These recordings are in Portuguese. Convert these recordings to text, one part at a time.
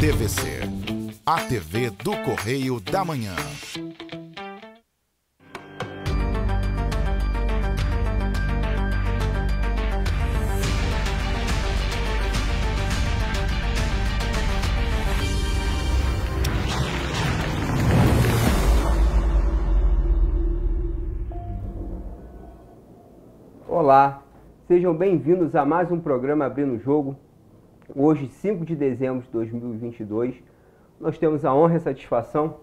TVC, a TV do Correio da Manhã. Olá, sejam bem-vindos a mais um programa Abrindo o Jogo. Hoje, 5 de dezembro de 2022, nós temos a honra e a satisfação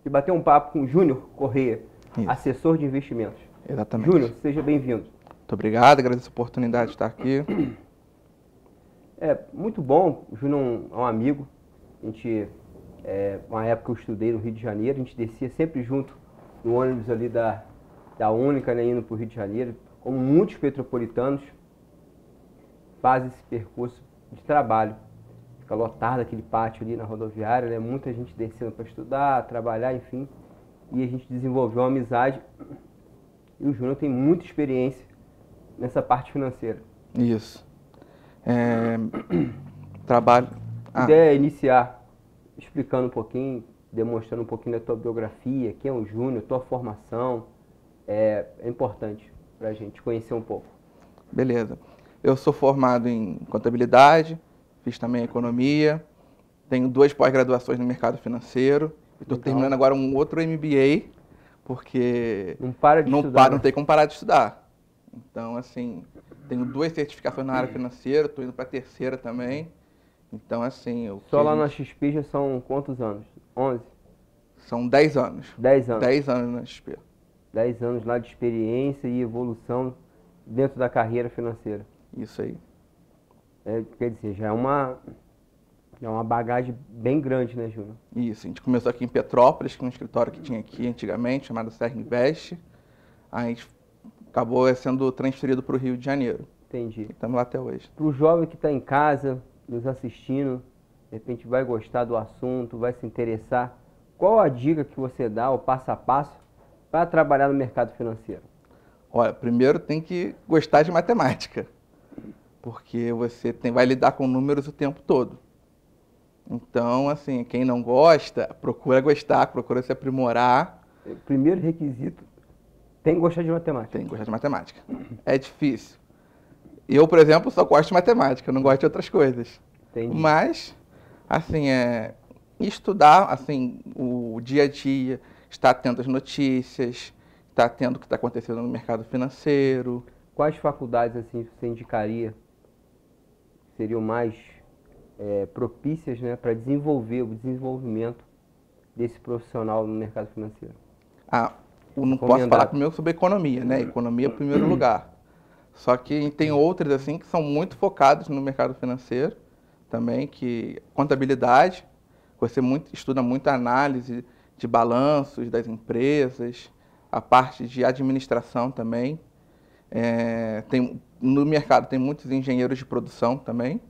de bater um papo com o Júnior Correia, assessor de investimentos. Exatamente. Júnior, seja bem-vindo. Muito obrigado, agradeço a oportunidade de estar aqui. É muito bom, o Júnior é um amigo. Uma época eu estudei no Rio de Janeiro, a gente descia sempre junto no ônibus ali da Única, né, indo para o Rio de Janeiro. Como muitos petropolitanos fazem esse percurso de trabalho. Fica lotado aquele pátio ali na rodoviária, né? Muita gente descendo para estudar, trabalhar, enfim. E a gente desenvolveu uma amizade. E o Júnior tem muita experiência nessa parte financeira. Isso. Trabalho... Se puder iniciar explicando um pouquinho, demonstrando um pouquinho da tua biografia, quem é o Júnior, tua formação, é importante para a gente conhecer um pouco. Beleza. Eu sou formado em contabilidade, fiz também economia, tenho 2 pós-graduações no mercado financeiro, estou terminando agora um outro MBA, porque não para de estudar, não tem como parar de estudar. Então, assim, tenho 2 certificações na área financeira, estou indo para a 3ª também. Então, assim... Só lá na XP já são quantos anos? 11? São 10 anos. 10 anos. 10 anos na XP. 10 anos lá de experiência e evolução dentro da carreira financeira. Isso aí. Quer dizer, já é uma bagagem bem grande, né, Júnior? Isso. A gente começou aqui em Petrópolis, que é um escritório que tinha aqui antigamente, chamado Serra Invest. A gente acabou sendo transferido para o Rio de Janeiro. Entendi. E estamos lá até hoje. Para o jovem que está em casa, nos assistindo, de repente vai gostar do assunto, vai se interessar, qual a dica que você dá, o passo a passo, para trabalhar no mercado financeiro? Olha, primeiro tem que gostar de matemática, porque você vai lidar com números o tempo todo. Então, assim, quem não gosta, procura gostar, procura se aprimorar. Primeiro requisito, tem que gostar de matemática. Tem que gostar de matemática. É difícil. Eu, por exemplo, só gosto de matemática, eu não gosto de outras coisas. Entendi. Mas, assim, estudar, assim, o dia a dia, estar atento às notícias, estar atento ao que está acontecendo no mercado financeiro. Quais faculdades assim você indicaria que seriam mais propícias, né, para desenvolver o desenvolvimento desse profissional no mercado financeiro? Eu não posso falar primeiro sobre economia, né? Economia em primeiro lugar. Só que tem outras assim que são muito focadas no mercado financeiro também, que contabilidade, você estuda muito a análise de balanços das empresas, a parte de administração também. No mercado tem muitos engenheiros de produção também.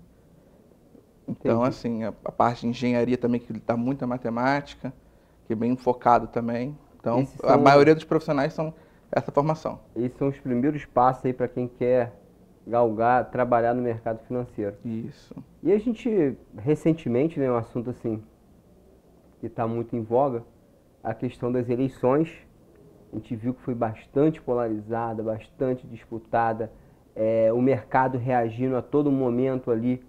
Então, assim, a parte de engenharia também, que dá muita matemática, que é bem focado também. Então, a maioria dos profissionais são essa formação. Esses são os primeiros passos aí para quem quer galgar, trabalhar no mercado financeiro. Isso. E a gente, recentemente, né, um assunto assim, que está muito em voga, a questão das eleições. A gente viu que foi bastante polarizada, bastante disputada, o mercado reagindo a todo momento ali,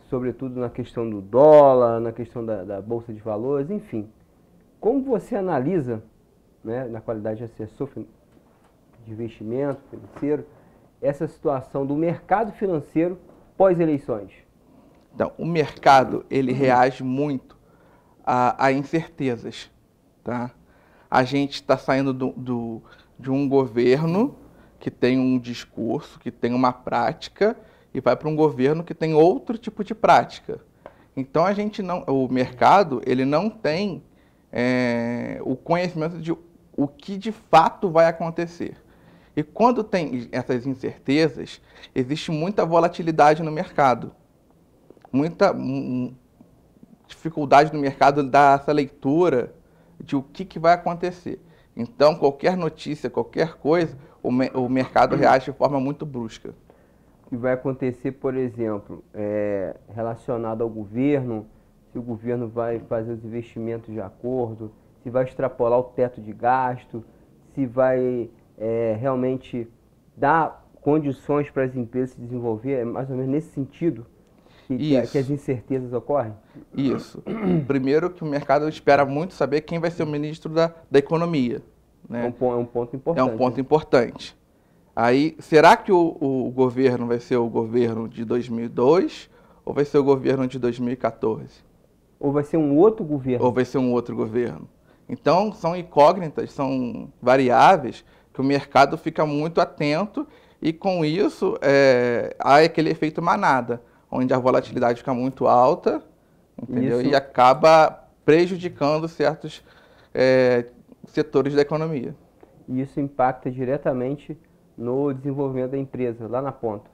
sobretudo na questão do dólar, na questão da Bolsa de Valores, enfim. Como você analisa, né, na qualidade de assessor de investimento financeiro, essa situação do mercado financeiro pós-eleições? Então, o mercado, ele reage muito a incertezas, tá? A gente está saindo de um governo que tem um discurso, que tem uma prática, e vai para um governo que tem outro tipo de prática. Então, o mercado, ele não tem o conhecimento de o que de fato vai acontecer. E quando tem essas incertezas, existe muita volatilidade no mercado. Muita dificuldade no mercado dar essa leitura de o que vai acontecer. Então, qualquer notícia, qualquer coisa, o mercado reage de forma muito brusca. que vai acontecer, por exemplo, relacionado ao governo, se o governo vai fazer os investimentos de acordo, se vai extrapolar o teto de gasto, se vai realmente dar condições para as empresas se desenvolver, é mais ou menos nesse sentido que as incertezas ocorrem? Isso. Primeiro que o mercado espera muito saber quem vai ser o ministro da Economia. Né? É um ponto importante. É um ponto importante. Aí, será que o governo vai ser o governo de 2002 ou vai ser o governo de 2014? Ou vai ser um outro governo? Ou vai ser um outro governo. Então, são incógnitas, são variáveis que o mercado fica muito atento e, com isso, há aquele efeito manada, onde a volatilidade fica muito alta, entendeu? E acaba prejudicando certos setores da economia. E isso impacta diretamente no desenvolvimento da empresa, lá na ponta.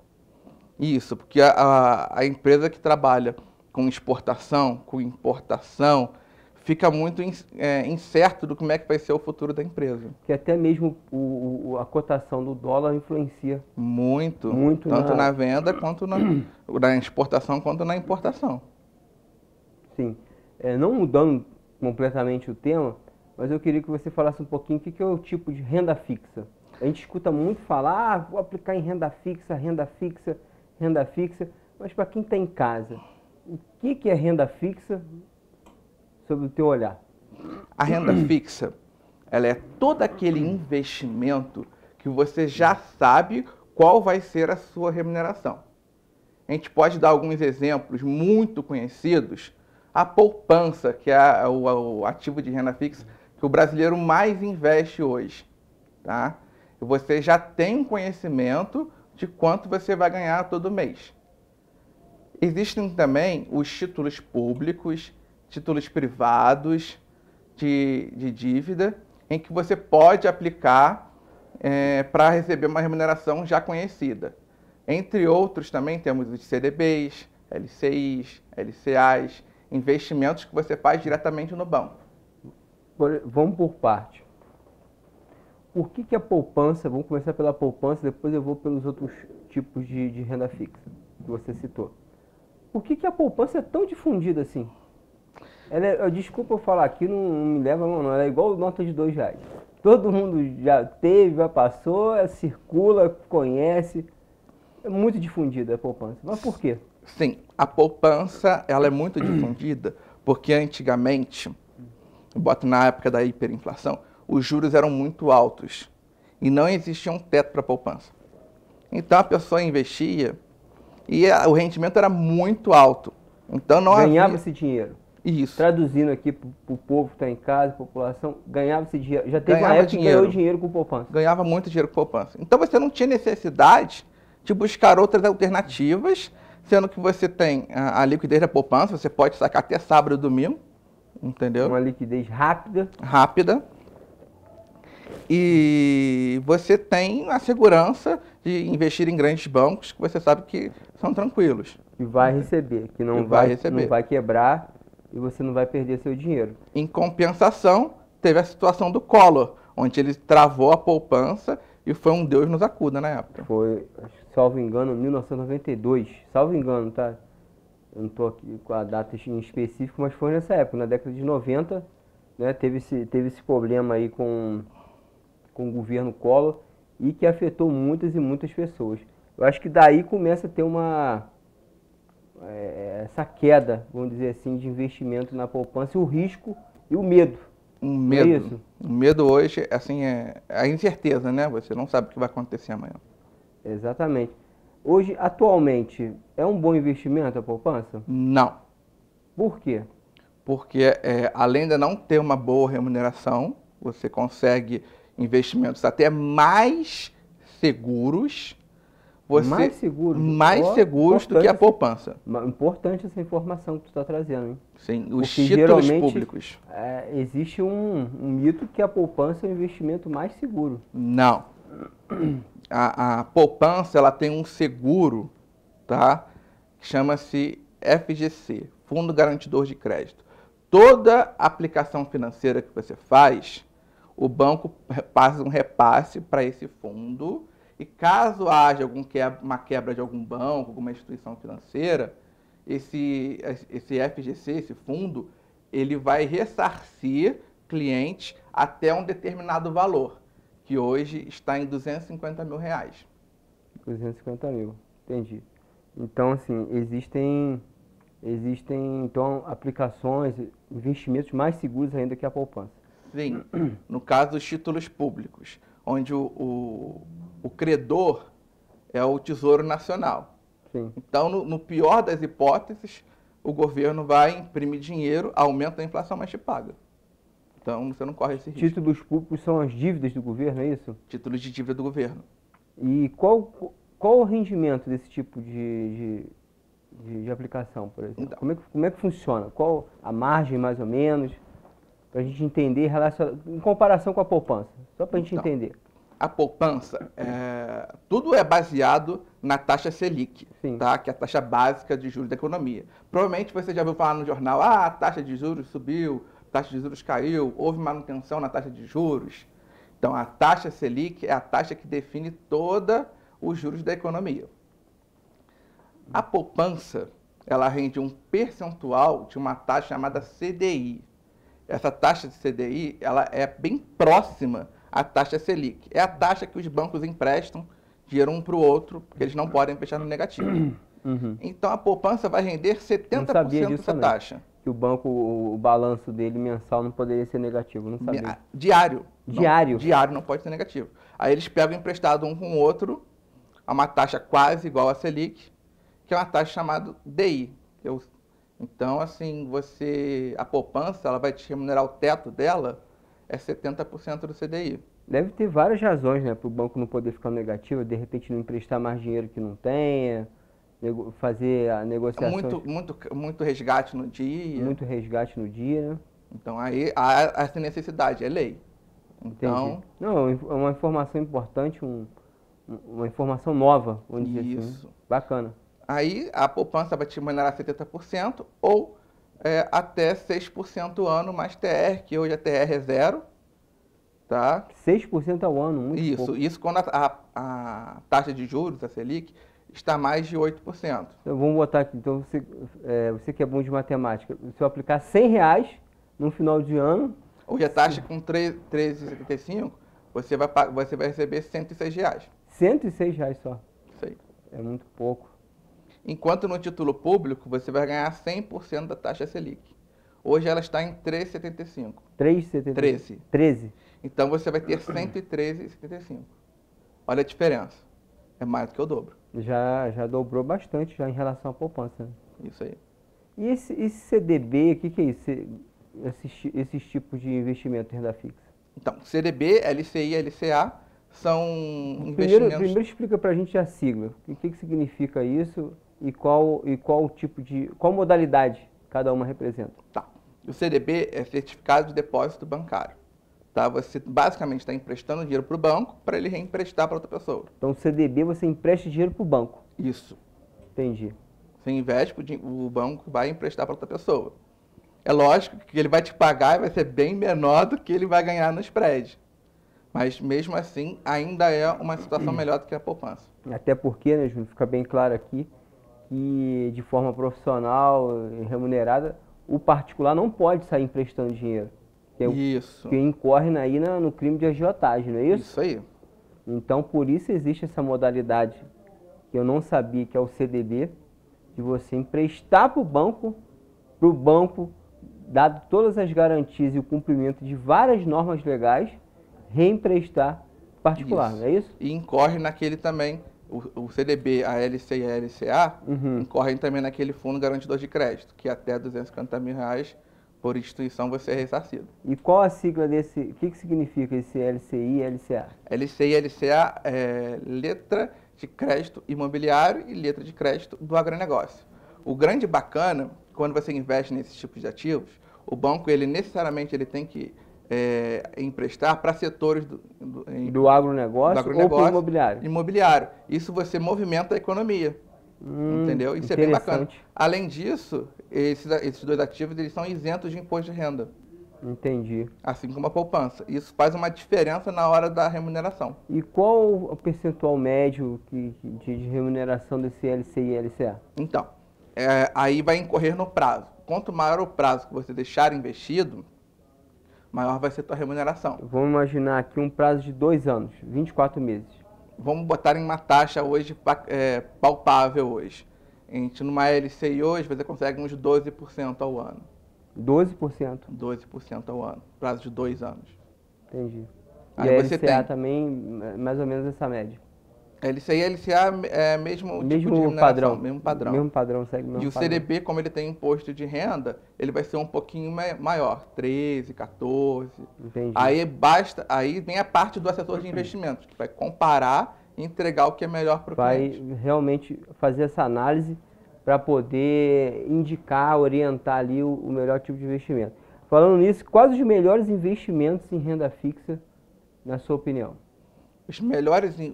Isso, porque a empresa que trabalha com exportação, com importação, fica muito incerto do como é que vai ser o futuro da empresa. Que até mesmo a cotação do dólar influencia. Muito tanto na venda, quanto na exportação, quanto na importação. Sim. Não mudando completamente o tema, mas eu queria que você falasse um pouquinho o que é o tipo de renda fixa. A gente escuta muito falar, vou aplicar em renda fixa, renda fixa, renda fixa, mas para quem está em casa, o que é renda fixa sob o teu olhar? A renda fixa, ela é todo aquele investimento que você já sabe qual vai ser a sua remuneração. A gente pode dar alguns exemplos muito conhecidos. A poupança, que é o ativo de renda fixa que o brasileiro mais investe hoje, tá? E você já tem um conhecimento de quanto você vai ganhar todo mês. Existem também os títulos públicos, títulos privados de dívida, em que você pode aplicar para receber uma remuneração já conhecida. Entre outros também temos os CDBs, LCIs, LCAs, investimentos que você faz diretamente no banco. Vamos por parte. Por que a poupança, vamos começar pela poupança, depois eu vou pelos outros tipos de renda fixa que você citou. Por que a poupança é tão difundida assim? Desculpa eu falar aqui, não me leva a mão não, ela é igual nota de R$2. Todo mundo já teve, já passou, circula, conhece. É muito difundida a poupança. Mas por quê? Sim, a poupança ela é muito difundida porque antigamente, eu boto na época da hiperinflação, os juros eram muito altos e não existia um teto para a poupança. Então a pessoa investia e o rendimento era muito alto. Então não ganhava esse dinheiro. Isso. Traduzindo aqui para o povo que está em casa, população, ganhava esse dinheiro. Já teve uma época que ganhou dinheiro com poupança. Ganhava muito dinheiro com poupança. Então você não tinha necessidade de buscar outras alternativas, sendo que você tem a liquidez da poupança, você pode sacar até sábado e domingo, entendeu? Uma liquidez rápida. Rápida. E você tem a segurança de investir em grandes bancos que você sabe que são tranquilos. E vai receber, que não vai quebrar e você não vai perder seu dinheiro. Em compensação, teve a situação do Collor, onde ele travou a poupança e foi um Deus nos acuda na época. Foi, salvo engano, 1992. Salvo engano, tá? Eu não estou aqui com a data em específico, mas foi nessa época, na década de 90, né, teve esse problema aí com o governo Collor e que afetou muitas e muitas pessoas. Eu acho que daí começa a ter essa queda, vamos dizer assim, de investimento na poupança, e o risco e o medo. Um medo. É isso? O medo hoje, assim, é a incerteza, né? Você não sabe o que vai acontecer amanhã. Exatamente. Hoje, atualmente, é um bom investimento a poupança? Não. Por quê? Porque além de não ter uma boa remuneração, você consegue investimentos até mais seguros. Mais seguros? Mais seguros do que a poupança. Importante essa informação que tu está trazendo, hein? Sim, os títulos públicos. Existe um mito que a poupança é o investimento mais seguro. Não. A poupança ela tem um seguro, tá? Que chama-se FGC, Fundo Garantidor de Crédito. Toda aplicação financeira que você faz, o banco faz um repasse para esse fundo E caso haja uma quebra de algum banco, alguma instituição financeira, esse FGC, esse fundo, ele vai ressarcir clientes até um determinado valor, que hoje está em R$250 mil. 250 mil, entendi. Então, assim, existem então, aplicações, investimentos mais seguros ainda que a poupança. Sim, no caso dos títulos públicos, onde o credor é o Tesouro Nacional. Sim. Então, no pior das hipóteses, o governo vai imprimir dinheiro, aumenta a inflação, mas te paga. Então, você não corre esse risco. Títulos públicos são as dívidas do governo, é isso? Títulos de dívida do governo. E qual o rendimento desse tipo de aplicação, por exemplo? Então. Como é que funciona? Qual a margem, mais ou menos, para a gente entender em comparação com a poupança? Só para a gente entender. A poupança, tudo é baseado na taxa Selic, tá? Que é a taxa básica de juros da economia. Provavelmente você já ouviu falar no jornal, a taxa de juros subiu, a taxa de juros caiu, houve manutenção na taxa de juros. Então, a taxa Selic é a taxa que define todos os juros da economia. A poupança, ela rende um percentual de uma taxa chamada CDI. Essa taxa de CDI, ela é bem próxima à taxa Selic. É a taxa que os bancos emprestam dinheiro um para o outro, porque eles não podem fechar no negativo. Então, a poupança vai render 70% dessa taxa. Que o banco, o balanço dele mensal não poderia ser negativo, não sabia. Diário. Diário? Diário não pode ser negativo. Aí eles pegam emprestado um com o outro, a uma taxa quase igual à Selic, que é uma taxa chamada DI. Então, assim, a poupança, ela vai te remunerar, o teto dela é 70% do CDI. Deve ter várias razões, né, para o banco não poder ficar negativo, de repente não emprestar mais dinheiro que não tenha, fazer a negociação. Muito resgate no dia. Muito resgate no dia, né? Então, aí há essa necessidade, é lei. Então, entendi. Não, é uma informação importante, uma informação nova, vamos dizer assim. Isso. Bacana. Aí a poupança vai te remunerar 70% ou até 6% ano mais TR, que hoje a TR é 0. Tá? 6% ao ano, muito pouco. Isso quando a taxa de juros, a Selic, está mais de 8%. Então, vamos botar aqui, então você que é bom de matemática, se eu aplicar R$100 no final de ano... Hoje a taxa com 13,75, você vai receber R$106. R$106 só? Isso aí. É muito pouco. Enquanto no título público, você vai ganhar 100% da taxa Selic. Hoje ela está em 3,75. 3,75? 13. Então você vai ter 113,75. Olha a diferença. É mais do que o dobro. Já dobrou bastante já em relação à poupança. Né? Isso aí. E esse CDB, o que é isso? Esses tipos de investimento em renda fixa? Então, CDB, LCI, LCA são investimentos... Primeiro explica pra gente a sigla. O que significa isso e qual modalidade cada uma representa? Tá. O CDB é Certificado de Depósito Bancário. Tá? Você basicamente está emprestando dinheiro para o banco para ele reemprestar para outra pessoa. Então, o CDB você empresta dinheiro para o banco? Isso. Entendi. Você investe, o banco vai emprestar para outra pessoa. É lógico que ele vai te pagar e vai ser bem menor do que ele vai ganhar no spread. Mas, mesmo assim, ainda é uma situação melhor do que a poupança. Até porque, né, Júnior, fica bem claro aqui, que de forma profissional e remunerada, o particular não pode sair emprestando dinheiro. Isso. Que incorre aí no crime de agiotagem, não é isso? Isso aí. Então, por isso existe essa modalidade, que eu não sabia, que é o CDB, de você emprestar para o banco, dado todas as garantias e o cumprimento de várias normas legais, reemprestar particular, não é isso? E incorre naquele também, o CDB, a LC e a LCA, incorrem também naquele fundo garantidor de crédito, que até R$250 mil por instituição você é ressarcido. E qual a sigla desse, o que significa esse LCI e LCA? LCI e LCA é letra de crédito imobiliário e letra de crédito do agronegócio. O grande bacana, quando você investe nesses tipos de ativos, o banco ele necessariamente tem que emprestar para setores do agronegócio ou para o imobiliário? Imobiliário. Isso você movimenta a economia. Entendeu? Isso é bem bacana. Além disso, esses dois ativos eles são isentos de imposto de renda. Entendi. Assim como a poupança. Isso faz uma diferença na hora da remuneração. E qual o percentual médio de remuneração desse LCI e LCA? Então, aí vai incorrer no prazo. Quanto maior o prazo que você deixar investido, maior vai ser a tua remuneração. Vamos imaginar aqui um prazo de 2 anos, 24 meses. Vamos botar em uma taxa hoje palpável hoje. A gente, numa LCI hoje, você consegue uns 12% ao ano. 12%? 12% ao ano. Prazo de 2 anos. Entendi. Aí e a você LCA tem também, mais ou menos essa média? LCI e LCA é mesmo tipo de remuneração, padrão. mesmo padrão. Mesmo padrão, segue o mesmo E o padrão. CDB, como ele tem imposto de renda, ele vai ser um pouquinho maior, 13, 14. Entendi. Aí vem a parte do assessor de investimentos, que vai comparar e entregar o que é melhor para o cliente. Vai realmente fazer essa análise para poder indicar, orientar ali o melhor tipo de investimento. Falando nisso, quais os melhores investimentos em renda fixa, na sua opinião?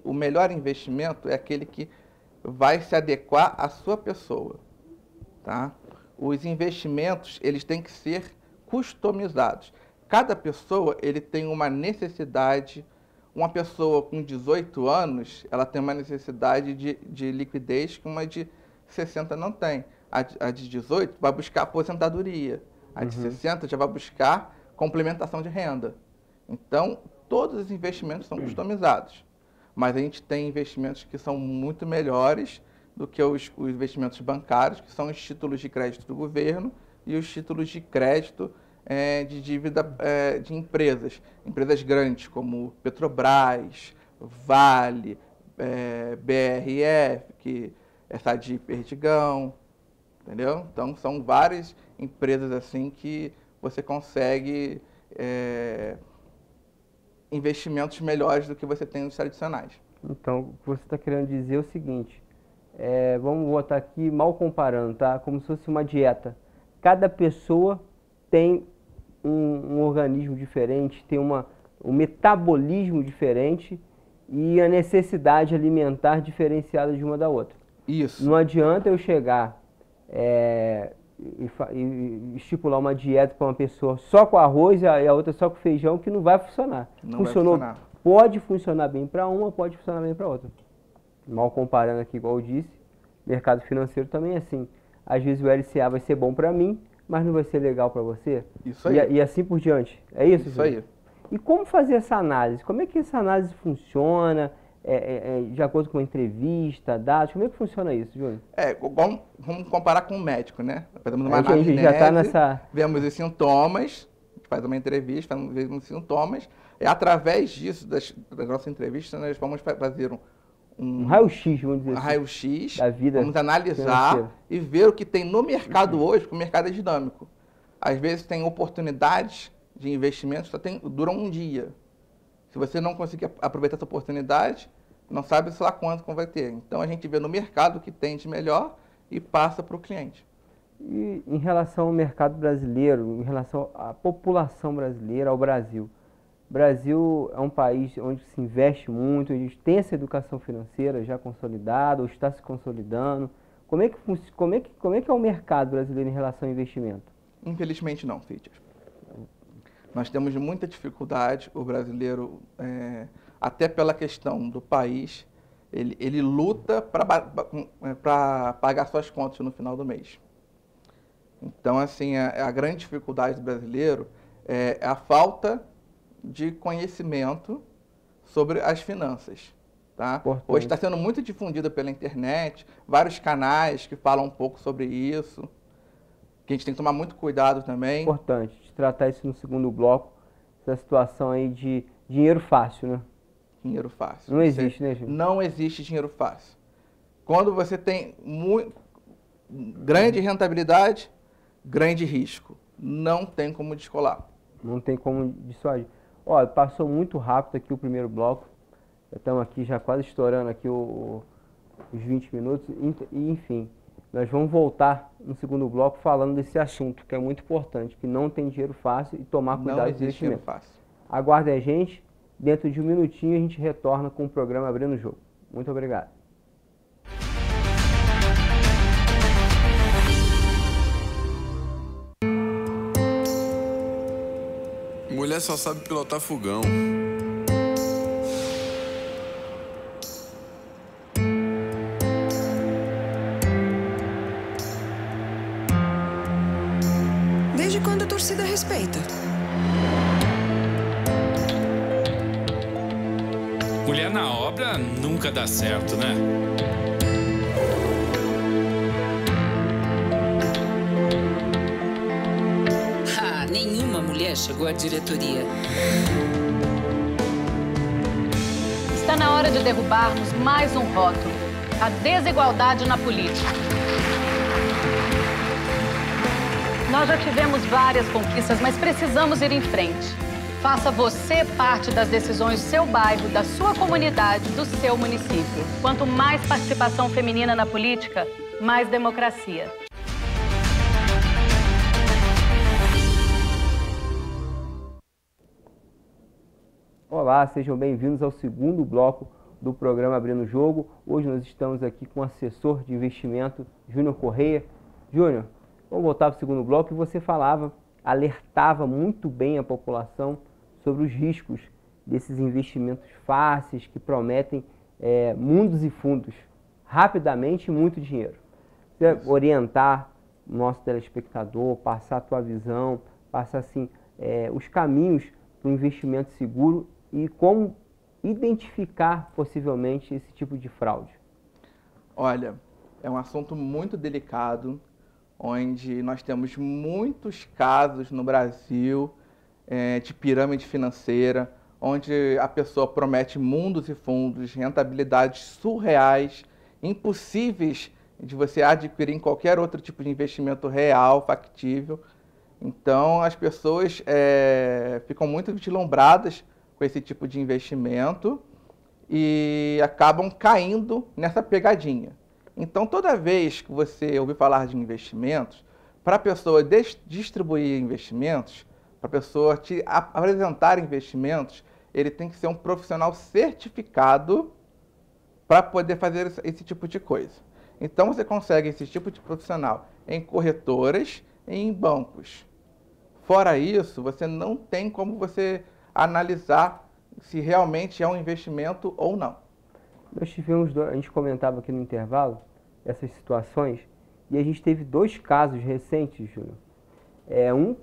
O melhor investimento é aquele que vai se adequar à sua pessoa, tá? Os investimentos, eles têm que ser customizados. Cada pessoa, ele tem uma necessidade. Uma pessoa com 18 anos, ela tem uma necessidade de liquidez que uma de 60 não tem. A de 18 vai buscar aposentadoria. A de 60 já vai buscar complementação de renda. Então, todos os investimentos são customizados, mas a gente tem investimentos que são muito melhores do que os investimentos bancários, que são os títulos de crédito do governo e os títulos de crédito de dívida de empresas grandes como Petrobras, Vale, BRF, que é Sadi Perdigão, entendeu? Então, são várias empresas assim que você consegue investimentos melhores do que você tem nos tradicionais. Então, o que você está querendo dizer é o seguinte, vamos botar aqui mal comparando, tá? Como se fosse uma dieta. Cada pessoa tem um organismo diferente, tem um metabolismo diferente e a necessidade alimentar diferenciada de uma da outra. Isso. Não adianta eu chegar e estipular uma dieta para uma pessoa só com arroz e a outra só com feijão, que não vai funcionar. Não vai funcionar. Pode funcionar bem para uma, pode funcionar bem para outra. Mal comparando aqui, igual eu disse, mercado financeiro também é assim. Às vezes o LCA vai ser bom para mim, mas não vai ser legal para você. Isso aí. E assim por diante. É isso? Isso aí. E como fazer essa análise? Como é que essa análise funciona? De acordo com uma entrevista, dados? Como é que funciona isso, Júnior? Vamos comparar com um médico, né? Fazemos uma a análise, gente já está nessa... vemos os sintomas, a gente faz uma entrevista, vemos os sintomas, e através disso, das nossas entrevistas, nós vamos fazer um raio-x, vamos dizer assim, raio-x, da vida vamos analisar financeira e ver o que tem no mercado hoje, porque o mercado é dinâmico. Às vezes tem oportunidades de investimentos que duram um dia. Se você não conseguir aproveitar essa oportunidade, não sabe sei lá quanto vai ter. Então a gente vê no mercado o que tem de melhor e passa para o cliente. E em relação ao mercado brasileiro, em relação à população brasileira, ao Brasil. O Brasil é um país onde se investe muito, a gente tem essa educação financeira já consolidada, ou está se consolidando. Como é que é o mercado brasileiro em relação ao investimento? Infelizmente não, Fitcher. Nós temos muita dificuldade, o brasileiro, até pela questão do país, ele luta para pagar suas contas no final do mês. Então, assim, a grande dificuldade do brasileiro é a falta de conhecimento sobre as finanças. Tá? Hoje está sendo muito difundida pela internet, vários canais que falam um pouco sobre isso, que a gente tem que tomar muito cuidado também. Importante tratar isso no segundo bloco, essa situação aí de dinheiro fácil, né? Dinheiro fácil. Não existe, né, gente? Não existe dinheiro fácil. Quando você tem grande rentabilidade, grande risco. Não tem como descolar. Não tem como dissuadir. Olha, passou muito rápido aqui o primeiro bloco. Estamos aqui já quase estourando aqui os 20 minutos. E, enfim, nós vamos voltar no segundo bloco falando desse assunto, que é muito importante, que não tem dinheiro fácil e tomar cuidado com o investimento. Dinheiro fácil. Aguardem a gente. Dentro de um minutinho a gente retorna com o programa Abrindo o Jogo. Muito obrigado. mulher só sabe pilotar fogão. Desde quando a torcida respeita? Mulher na obra nunca dá certo, né? Nenhuma mulher chegou à diretoria. Está na hora de derrubarmos mais um rótulo: a desigualdade na política. Nós já tivemos várias conquistas, mas precisamos ir em frente. Faça você parte das decisões do seu bairro, da sua comunidade, do seu município. Quanto mais participação feminina na política, mais democracia. Olá, sejam bem-vindos ao segundo bloco do programa Abrindo o Jogo. Hoje nós estamos aqui com o assessor de investimento, Júnior Correia. Júnior, vamos voltar para o segundo bloco e você alertava muito bem a população sobre os riscos desses investimentos fáceis que prometem mundos e fundos, rapidamente e muito dinheiro. Você orientar o nosso telespectador, passar a tua visão, passar assim, os caminhos para um investimento seguro e como identificar possivelmente esse tipo de fraude? Olha, é um assunto muito delicado, onde nós temos muitos casos no Brasil de pirâmide financeira, onde a pessoa promete mundos e fundos, rentabilidades surreais, impossíveis de você adquirir em qualquer outro tipo de investimento real, factível. Então, as pessoas ficam muito deslumbradas com esse tipo de investimento e acabam caindo nessa pegadinha. Então, toda vez que você ouvir falar de investimentos, para a pessoa distribuir investimentos, para a pessoa te apresentar investimentos, ele tem que ser um profissional certificado para poder fazer esse tipo de coisa. Então, você consegue esse tipo de profissional em corretoras e em bancos. Fora isso, você não tem como você analisar se realmente é um investimento ou não. Nós tivemos, a gente comentava aqui no intervalo, essas situações, e a gente teve dois casos recentes, Júnior. Um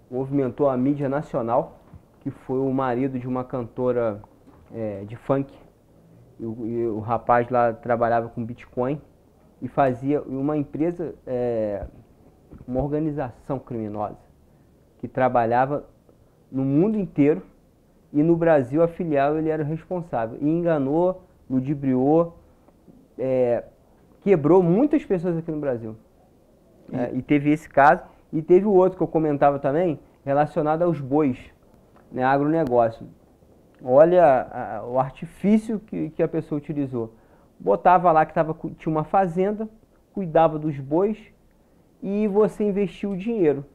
movimentou a mídia nacional, que foi o marido de uma cantora de funk. E o rapaz lá trabalhava com Bitcoin e fazia uma empresa, uma organização criminosa, que trabalhava no mundo inteiro e no Brasil a filial ele era o responsável. E enganou, ludibriou, quebrou muitas pessoas aqui no Brasil. E teve esse caso. E teve o outro que eu comentava também, relacionado aos bois, né, agronegócio. Olha o artifício que a pessoa utilizou. Botava lá que tinha uma fazenda, cuidava dos bois e você investiu o dinheiro.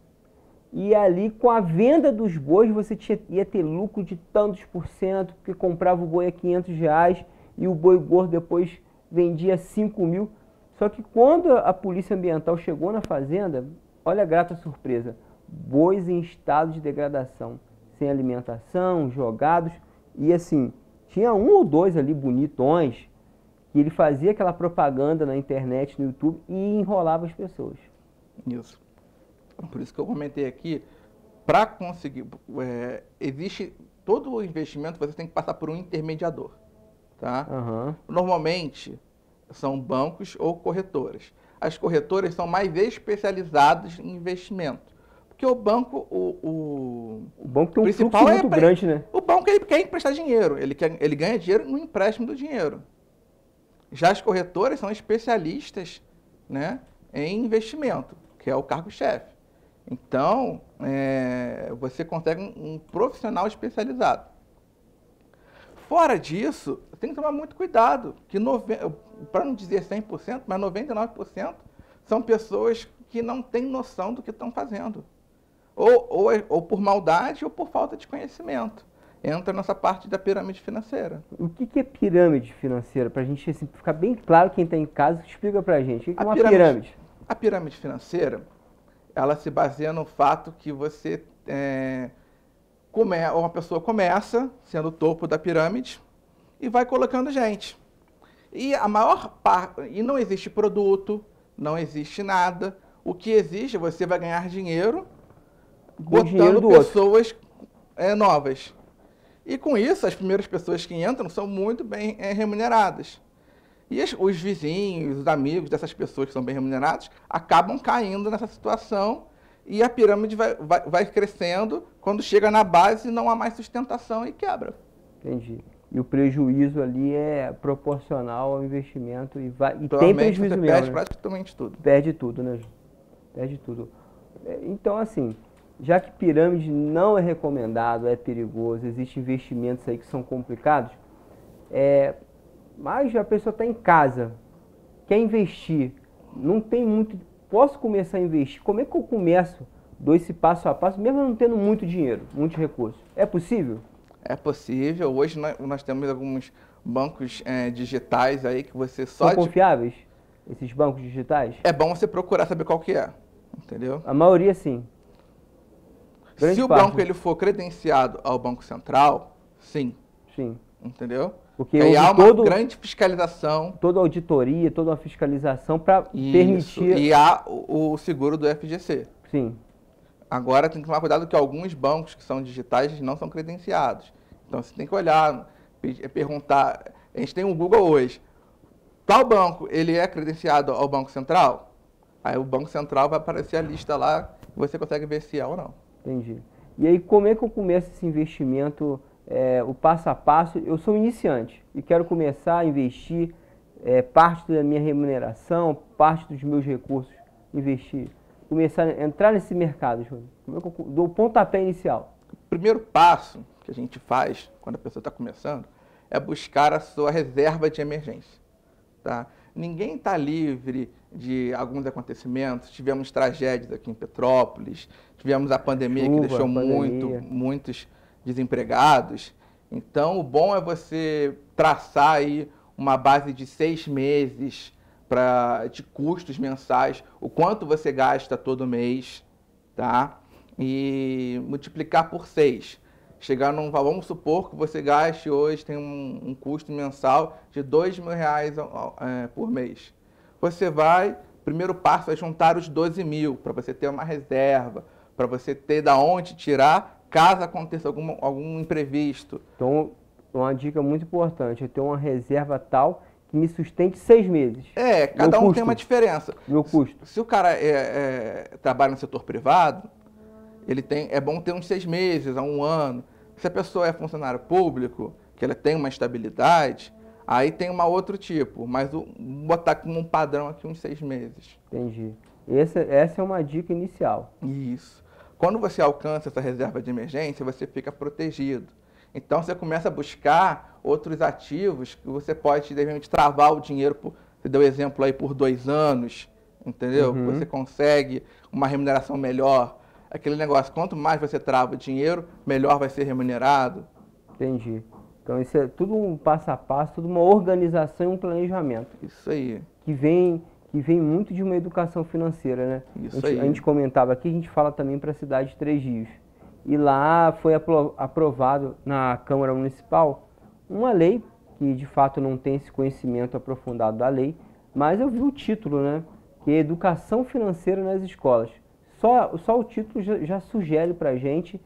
E ali, com a venda dos bois, você ia ter lucro de tantos por cento, porque comprava o boi a R$500 e o boi gordo depois vendia 5 mil. Só que quando a polícia ambiental chegou na fazenda, olha a grata surpresa, bois em estado de degradação, sem alimentação, jogados, e assim, tinha um ou dois ali bonitões, que ele fazia aquela propaganda na internet, no YouTube, e enrolava as pessoas. Isso. Por isso que eu comentei aqui, para conseguir, existe todo o investimento, você tem que passar por um intermediador, tá? Uhum. Normalmente, são bancos ou corretoras. As corretoras são mais especializadas em investimento. Porque o banco, o banco tem um principal fluxo muito grande, né? O banco ele quer emprestar dinheiro, ele ganha dinheiro no empréstimo do dinheiro. Já as corretoras são especialistas, né, em investimento, que é o cargo-chefe. Então, você consegue um profissional especializado. Fora disso, tem que tomar muito cuidado, que para não dizer 100%, mas 99% são pessoas que não têm noção do que estão fazendo. Ou por maldade ou por falta de conhecimento. Entra nessa parte da pirâmide financeira. O que é pirâmide financeira? Para a gente assim, ficar bem claro, quem está em casa, explica para a gente. O que é uma pirâmide? A pirâmide financeira, ela se baseia no fato que você uma pessoa começa sendo o topo da pirâmide e vai colocando gente. E a maior parte, e não existe produto, não existe nada. O que existe, você vai ganhar dinheiro botando pessoas novas. E com isso, as primeiras pessoas que entram são muito bem remuneradas. E os vizinhos, os amigos dessas pessoas que são bem remunerados, acabam caindo nessa situação e a pirâmide vai crescendo. Quando chega na base, não há mais sustentação e quebra. Entendi. E o prejuízo ali é proporcional ao investimento e tem prejuízo mesmo, perde né? praticamente tudo. Perde tudo, né? Perde tudo. Então, assim, já que pirâmide não é recomendado, é perigoso, existem investimentos aí que são complicados, mas a pessoa está em casa, quer investir, não tem muito, posso começar a investir, como é que eu começo? Dou esse passo a passo, mesmo não tendo muito dinheiro, muitos recursos. É possível? É possível. Hoje nós temos alguns bancos digitais aí que você só... São confiáveis, esses bancos digitais? É bom você procurar saber qual que é, entendeu? A maioria sim. Se o banco ele for credenciado ao Banco Central, sim. Sim. Entendeu? Porque aí há uma grande fiscalização. Toda auditoria, toda uma fiscalização para permitir... E há o seguro do FGC. Sim. Agora tem que tomar cuidado que alguns bancos que são digitais não são credenciados. Então você tem que olhar, perguntar. A gente tem o Google hoje. Tal banco, ele é credenciado ao Banco Central? Aí o Banco Central vai aparecer a lista lá e você consegue ver se é ou não. Entendi. E aí como é que eu começo esse investimento, o passo a passo? Eu sou iniciante e quero começar a investir parte da minha remuneração, parte dos meus recursos, investir. Começar a entrar nesse mercado, Júnior? Como é que eu dou o pontapé inicial? O primeiro passo que a gente faz quando a pessoa está começando é buscar a sua reserva de emergência. Tá? Ninguém está livre de alguns acontecimentos. Tivemos tragédias aqui em Petrópolis, tivemos a pandemia que deixou muitos desempregados. Então, o bom é você traçar aí uma base de 6 meses de custos mensais, o quanto você gasta todo mês, tá? E multiplicar por 6. Chegar num valor, vamos supor que você gaste hoje, tem um custo mensal de R$2.000 por mês. Você primeiro passo é juntar os 12 mil, para você ter uma reserva, para você ter da onde tirar, caso aconteça algum imprevisto. Então, uma dica muito importante é ter uma reserva tal que me sustente 6 meses. Cada um tem uma diferença. Meu custo. Se o cara trabalha no setor privado, é bom ter uns 6 meses a 1 ano. Se a pessoa é funcionário público, que ela tem uma estabilidade, aí tem outro tipo. Mas botar como um padrão aqui uns 6 meses. Entendi. Essa é uma dica inicial. Isso. Quando você alcança essa reserva de emergência, você fica protegido. Então, você começa a buscar outros ativos que você pode, de repente, travar o dinheiro, você deu exemplo aí, por 2 anos, entendeu? Uhum. Você consegue uma remuneração melhor. Aquele negócio, quanto mais você trava o dinheiro, melhor vai ser remunerado. Entendi. Então, isso é tudo um passo a passo, tudo uma organização e um planejamento. Isso aí. Que vem muito de uma educação financeira, né? Isso aí. A gente comentava aqui, a gente fala também para a cidade de Três Rios. E lá foi aprovado na Câmara Municipal uma lei, que de fato não tem esse conhecimento aprofundado da lei, mas eu vi o título, né? Que é Educação Financeira nas Escolas. Só o título já sugere para a gente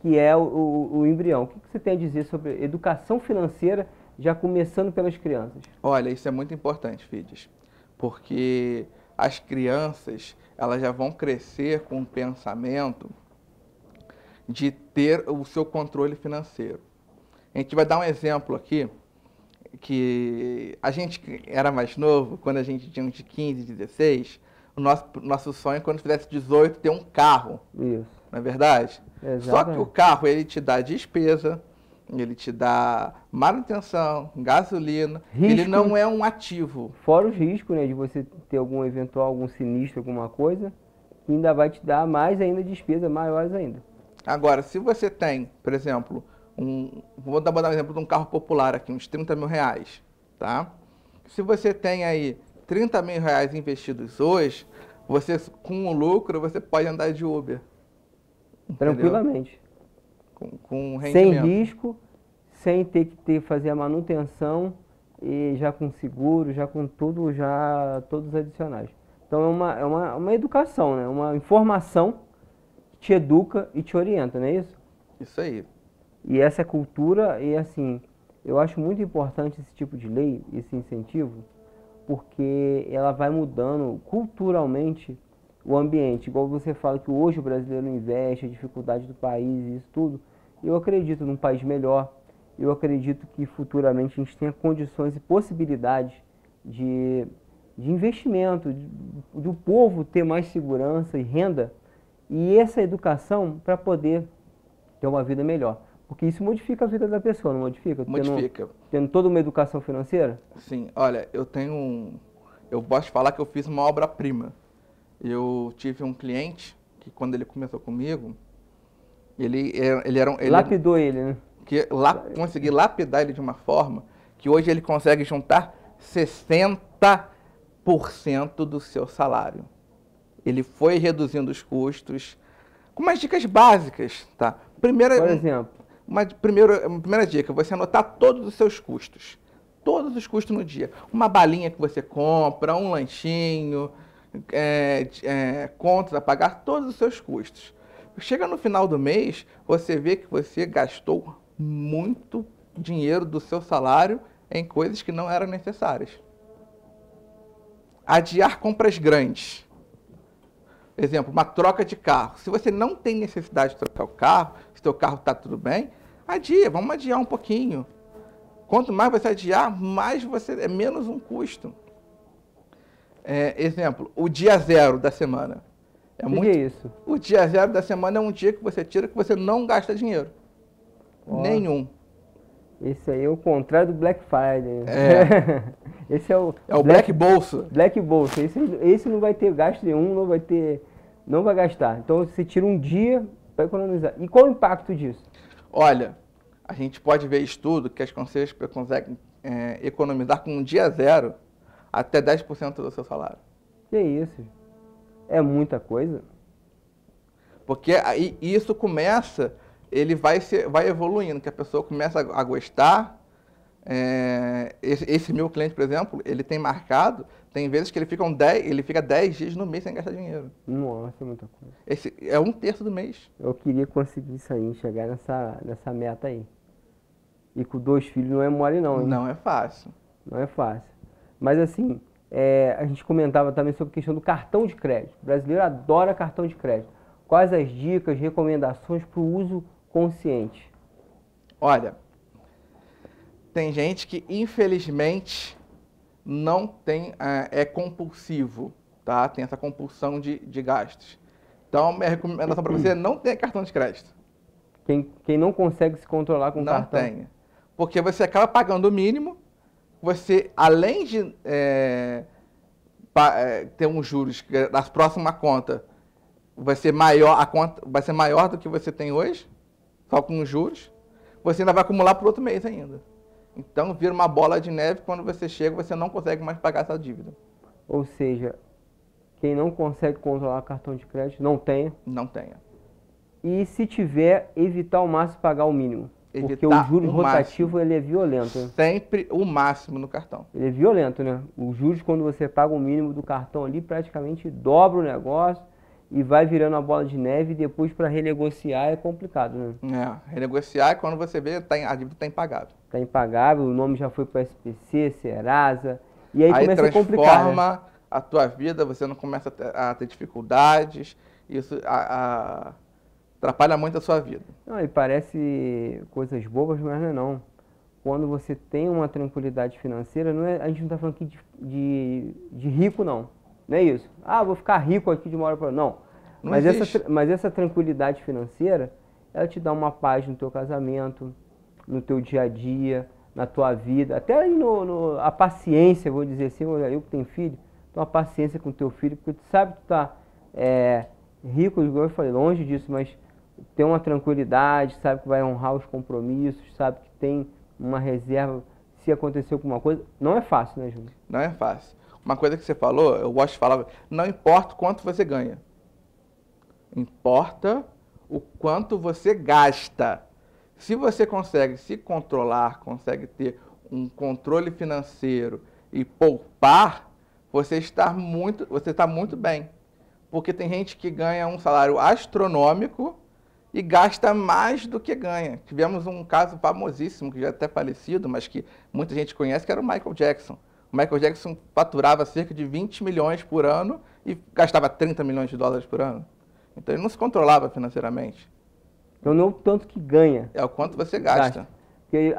que é o embrião. O que você tem a dizer sobre educação financeira, já começando pelas crianças? Olha, isso é muito importante, Fides, porque as crianças elas já vão crescer com um pensamento de ter o seu controle financeiro. A gente vai dar um exemplo aqui, que a gente era mais novo, quando a gente tinha uns 15, 16, o nosso sonho, quando tivesse 18, ter um carro. Isso. Não é verdade? Exatamente. Só que o carro, ele te dá despesa, ele te dá manutenção, gasolina, ele não é um ativo. Fora os riscos, né, de você ter algum sinistro, alguma coisa, que ainda vai te dar mais ainda despesas maiores ainda. Agora, se você tem, por exemplo, vou dar um exemplo de um carro popular aqui, uns 30 mil reais, tá? Se você tem aí 30 mil reais investidos hoje, você, com o lucro, você pode andar de Uber. Tranquilamente. Entendeu? com rendimento. Sem risco, sem ter que fazer a manutenção e já com seguro, já com tudo, já todos adicionais. Então é uma educação, né? Uma informação que te educa e te orienta, não é isso? Isso aí. E essa cultura, e assim, eu acho muito importante esse tipo de lei, esse incentivo, porque ela vai mudando culturalmente o ambiente. Igual você fala que hoje o brasileiro investe, a dificuldade do país e isso tudo. Eu acredito num país melhor. Eu acredito que futuramente a gente tenha condições e possibilidades de investimento, de o povo ter mais segurança e renda e essa educação para poder ter uma vida melhor. Porque isso modifica a vida da pessoa, não modifica? Modifica. Tendo toda uma educação financeira? Sim, olha, eu posso falar que eu fiz uma obra-prima. Eu tive um cliente que quando ele começou comigo, lapidou ele, né? Consegui lapidar ele de uma forma que hoje ele consegue juntar 60% do seu salário. Ele foi reduzindo os custos com umas dicas básicas, tá? Por exemplo? Uma primeira dica, você anotar todos os seus custos. Todos os custos no dia. Uma balinha que você compra, um lanchinho, contas a pagar, todos os seus custos. Chega no final do mês, você vê que você gastou muito dinheiro do seu salário em coisas que não eram necessárias. Adiar compras grandes. Exemplo, uma troca de carro. Se você não tem necessidade de trocar o carro, se o seu carro está tudo bem, adia, vamos adiar um pouquinho. Quanto mais você adiar, menos um custo. Exemplo, o dia zero da semana. Que é isso? O dia zero da semana é um dia que você tira que você não gasta dinheiro. Nenhum. Esse aí é o contrário do Black Friday. Esse é o Black Bolso. Black Bolso. Esse não vai ter gasto nenhum, não vai gastar. Então você tira um dia para economizar. E qual o impacto disso? Olha, a gente pode ver estudo que as conselheiras conseguem economizar com um dia zero até 10% do seu salário. Que isso? É muita coisa. Porque aí isso começa, ele vai evoluindo, que a pessoa começa a gostar. Esse meu cliente, por exemplo, ele tem marcado, tem vezes que ele fica 10 dias no mês sem gastar dinheiro. Nossa, é muita coisa. Esse é 1/3 do mês. Eu queria conseguir isso aí, chegar nessa meta aí. E com 2 filhos não é mole não, hein? Não é fácil. Não é fácil. Mas assim, a gente comentava também sobre a questão do cartão de crédito. O brasileiro adora cartão de crédito. Quais as dicas, recomendações para o uso consciente? Olha, tem gente que infelizmente não tem, é compulsivo, tá? Tem essa compulsão de gastos. Então, minha recomendação para você é não ter cartão de crédito. Quem não consegue se controlar com o cartão? Não tenha. Porque você acaba pagando o mínimo, você, além de ter uns juros que na próxima conta vai ser maior, a conta vai ser maior do que você tem hoje, só com os juros, você ainda vai acumular para outro mês ainda. Então, vira uma bola de neve, quando você chega, você não consegue mais pagar essa dívida. Ou seja, quem não consegue controlar cartão de crédito, não tenha. Não tenha. E se tiver, evitar ao máximo pagar o mínimo. Porque o juros rotativo, ele é violento. Né? Sempre o máximo no cartão. Ele é violento, né? Os juros, quando você paga o mínimo do cartão ali, praticamente dobra o negócio e vai virando a bola de neve e depois para renegociar é complicado, né? Renegociar é quando você vê a dívida está impagável. Está impagável, o nome já foi para o SPC, Serasa, e aí começa a complicar. Transforma a tua vida, você não começa a ter dificuldades, isso atrapalha muito a sua vida. Não, e parece coisas bobas, mas não é não. Quando você tem uma tranquilidade financeira, a gente não está falando aqui de rico, não. Não é isso. Vou ficar rico aqui de uma hora para outra. Não. Mas essa tranquilidade financeira, ela te dá uma paz no teu casamento, no teu dia a dia, na tua vida. Até aí a paciência, vou dizer assim, eu que tenho filho, então a paciência com o teu filho, porque tu sabe que tu tá rico, igual eu falei, longe disso, mas tem uma tranquilidade, sabe que vai honrar os compromissos, sabe que tem uma reserva se acontecer alguma coisa. Não é fácil, né, Júlio? Não é fácil. Uma coisa que você falou, eu gosto de falar, não importa quanto você ganha. Importa o quanto você gasta. Se você consegue se controlar, consegue ter um controle financeiro e poupar, você está muito bem. Porque tem gente que ganha um salário astronômico e gasta mais do que ganha. Tivemos um caso famosíssimo, que já é até falecido, mas que muita gente conhece, que era o Michael Jackson. O Michael Jackson faturava cerca de 20 milhões por ano e gastava 30 milhões de dólares por ano. Então ele não se controlava financeiramente. Então não é o tanto que ganha. É o quanto você gasta. Porque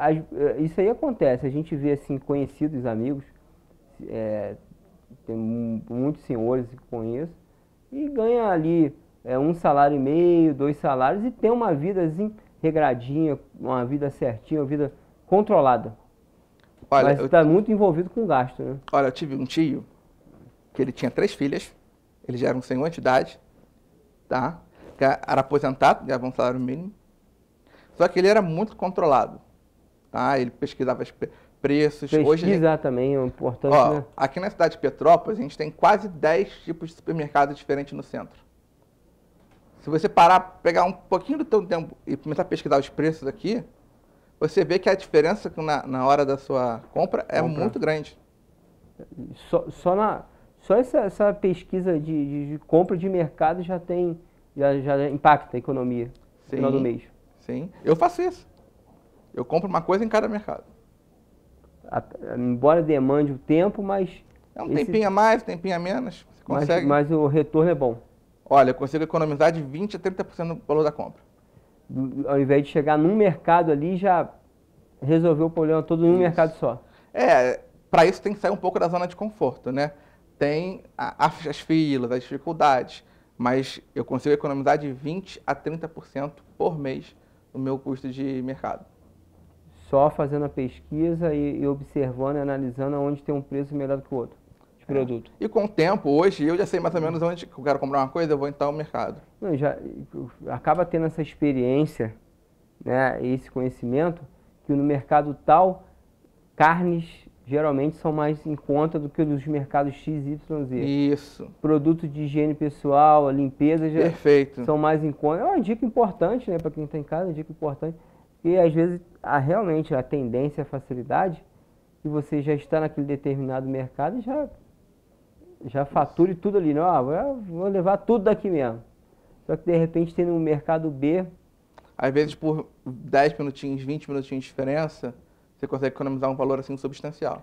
isso aí acontece, a gente vê assim, conhecidos, amigos, tem muitos senhores que conheço, e ganha ali um salário e meio, 2 salários, e tem uma vida assim, regradinha, uma vida certinha, uma vida controlada. Olha, mas está muito envolvido com gasto, né? Olha, eu tive um tio que ele tinha 3 filhas, ele já era um senhor de idade, tá? Que era aposentado, ganhava um salário mínimo, só que ele era muito controlado, tá? Ele pesquisava os preços. Pesquisar também é importante, né? Aqui na cidade de Petrópolis, a gente tem quase 10 tipos de supermercados diferentes no centro. Se você parar, pegar um pouquinho do seu tempo e começar a pesquisar os preços aqui, você vê que a diferença na hora da sua compra é muito grande. Só essa pesquisa de compra de mercado já impacta a economia no final do mês. Sim, eu faço isso. Eu compro uma coisa em cada mercado. Embora demande o tempo, mas... É um tempinho a mais, um tempinho a menos, você consegue. Mas o retorno é bom. Olha, eu consigo economizar de 20% a 30% no valor da compra. Ao invés de chegar num mercado ali, já resolveu o problema todo num mercado só. Para isso tem que sair um pouco da zona de conforto, né? Tem as filas, as dificuldades, mas eu consigo economizar de 20% a 30% por mês no meu custo de mercado. Só fazendo a pesquisa e observando e analisando onde tem um preço melhor do que o outro de produto. E com o tempo, hoje, eu já sei mais ou menos onde eu quero comprar uma coisa, eu vou então ao mercado. Não, acaba tendo essa experiência, né, esse conhecimento, que no mercado tal, carnes geralmente são mais em conta do que nos mercados X, Y, Z. Isso. Produtos de higiene pessoal, limpeza, já Perfeito. São mais em conta. É uma dica importante, né, para quem está em casa, uma dica importante. E às vezes, realmente, a tendência, a facilidade, que você já está naquele determinado mercado e já fature tudo ali. Não, vou levar tudo daqui mesmo. Só que de repente tem no mercado B... Às vezes por 10 minutinhos, 20 minutinhos de diferença, você consegue economizar um valor assim substancial.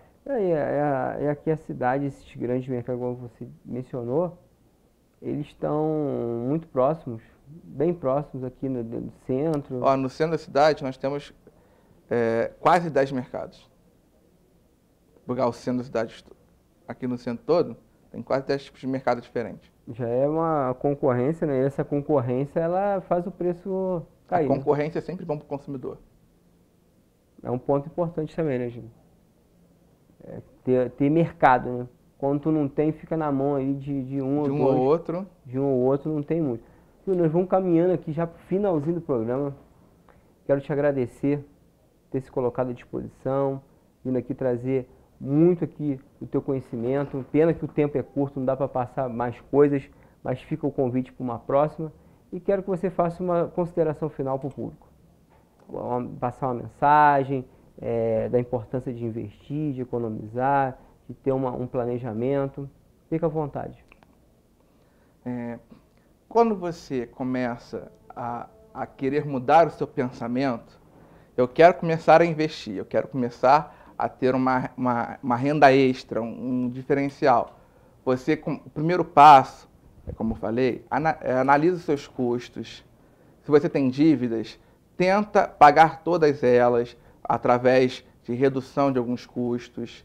Aqui a cidade, esses grandes mercados, como você mencionou, eles estão muito próximos, bem próximos aqui no centro. No centro da cidade nós temos quase 10 mercados. Pegar o centro da cidade, aqui no centro todo, tem quase 10 tipos de mercado diferentes. Já é uma concorrência, né? E essa concorrência, ela faz o preço cair. A concorrência é sempre bom para o consumidor. É um ponto importante também, né, Gil? Ter mercado, né? Quando tu não tem, fica na mão aí de um ou outro. De um ou outro não tem muito. Gil, nós vamos caminhando aqui já para o finalzinho do programa. Quero te agradecer por ter se colocado à disposição, vindo aqui trazer muito aqui o teu conhecimento. Pena que o tempo é curto, não dá para passar mais coisas, mas fica o convite para uma próxima. E quero que você faça uma consideração final para o público. Passar uma mensagem da importância de investir, de economizar, de ter um planejamento. Fica à vontade. Quando você começa a querer mudar o seu pensamento, eu quero começar a investir, eu quero começar a ter uma renda extra, um diferencial. O primeiro passo, como eu falei, analisa os seus custos. Se você tem dívidas, tenta pagar todas elas através de redução de alguns custos.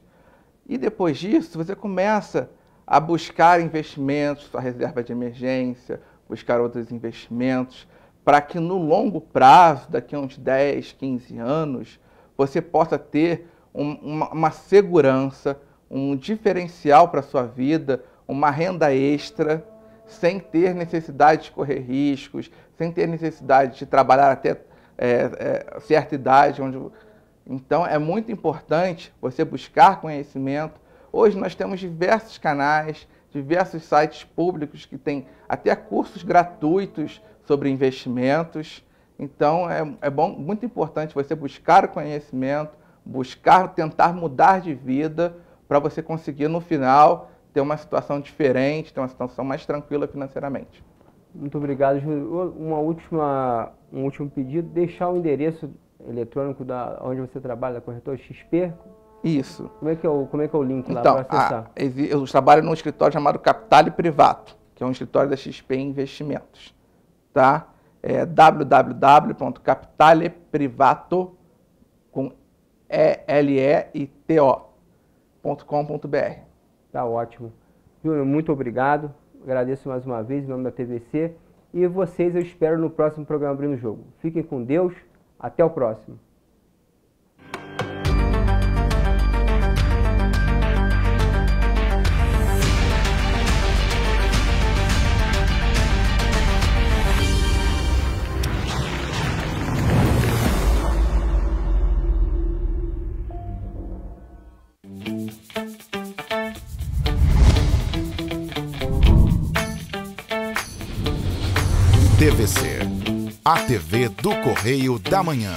E depois disso, você começa a buscar investimentos, sua reserva de emergência, buscar outros investimentos, para que no longo prazo, daqui a uns 10, 15 anos, você possa ter uma segurança, um diferencial para a sua vida, uma renda extra, sem ter necessidade de correr riscos, sem ter necessidade de trabalhar até certa idade. Então, é muito importante você buscar conhecimento. Hoje nós temos diversos canais, diversos sites públicos que têm até cursos gratuitos sobre investimentos. Então, muito importante você buscar o conhecimento, tentar mudar de vida para você conseguir, no final, ter uma situação diferente, ter uma situação mais tranquila financeiramente. Muito obrigado, Júlio. Um último pedido, deixar o endereço eletrônico onde você trabalha, da corretora XP. Isso. Como é que é o link lá então, para acessar? Eu trabalho num escritório chamado Capitale Privato, que é um escritório da XP Investimentos. Tá? É www.capitaleprivato.com.br. Tá ótimo. Júnior, muito obrigado. Agradeço mais uma vez em nome da TVC. E vocês eu espero no próximo programa Abrindo o Jogo. Fiquem com Deus. Até o próximo. TVC, a TV do Correio da Manhã.